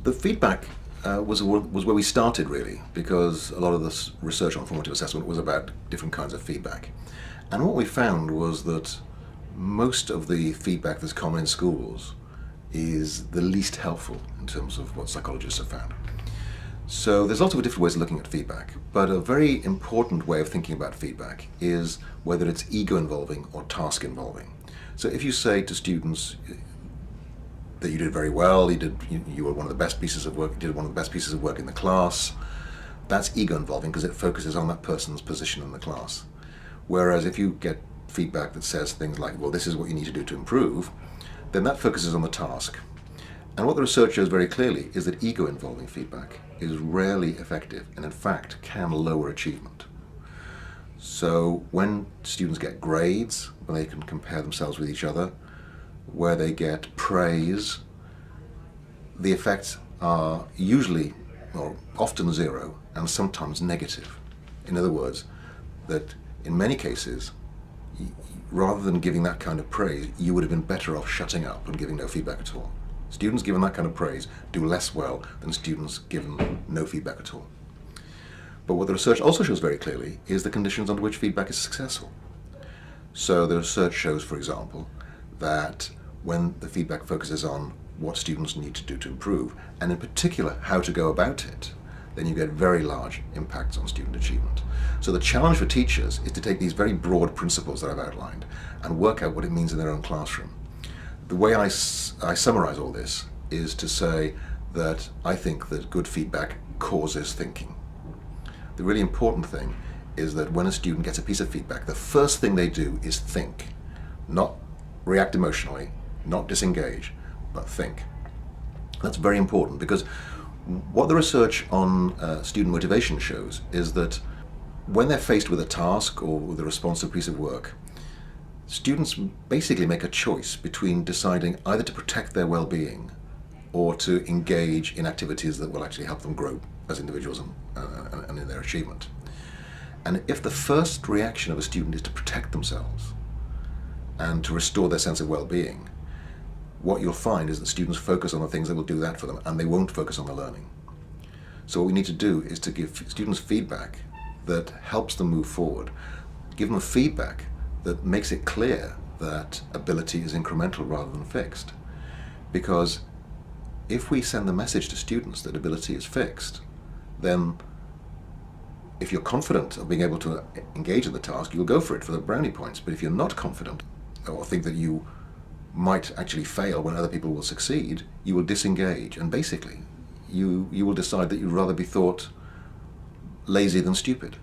The feedback was where we started, really, because a lot of this research on formative assessment was about different kinds of feedback. And what we found was that most of the feedback that's common in schools is the least helpful in terms of what psychologists have found. So there's lots of different ways of looking at feedback, but a very important way of thinking about feedback is whether it's ego involving or task involving. So if you say to students that you did very well, you were one of the best pieces of work, you did one of the best pieces of work in the class, that's ego involving because it focuses on that person's position in the class. Whereas if you get feedback that says things like, well, this is what you need to do to improve, then that focuses on the task. And what the research shows very clearly is that ego involving feedback is rarely effective and in fact can lower achievement. So when students get grades, when they can compare themselves with each other, where they get praise, the effects are usually or often zero and sometimes negative. In other words, that in many cases, rather than giving that kind of praise, you would have been better off shutting up and giving no feedback at all. Students given that kind of praise do less well than students given no feedback at all. But what the research also shows very clearly is the conditions under which feedback is successful. So the research shows, for example, that when the feedback focuses on what students need to do to improve, and in particular how to go about it, then you get very large impacts on student achievement. So the challenge for teachers is to take these very broad principles that I've outlined and work out what it means in their own classroom. The way I summarize all this is to say that I think that good feedback causes thinking. The really important thing is that when a student gets a piece of feedback, the first thing they do is think, not react emotionally, not disengage, but think. That's very important because what the research on student motivation shows is that when they're faced with a task or with a response to a piece of work, students basically make a choice between deciding either to protect their well-being or to engage in activities that will actually help them grow as individuals and in their achievement. And if the first reaction of a student is to protect themselves and to restore their sense of well-being, what you'll find is that students focus on the things that will do that for them and they won't focus on the learning. So what we need to do is to give students feedback that helps them move forward, give them feedback that makes it clear that ability is incremental rather than fixed. Because if we send the message to students that ability is fixed, then if you're confident of being able to engage in the task, you'll go for it for the brownie points. But if you're not confident or think that you might actually fail when other people will succeed, you will disengage and basically you will decide that you'd rather be thought lazy than stupid.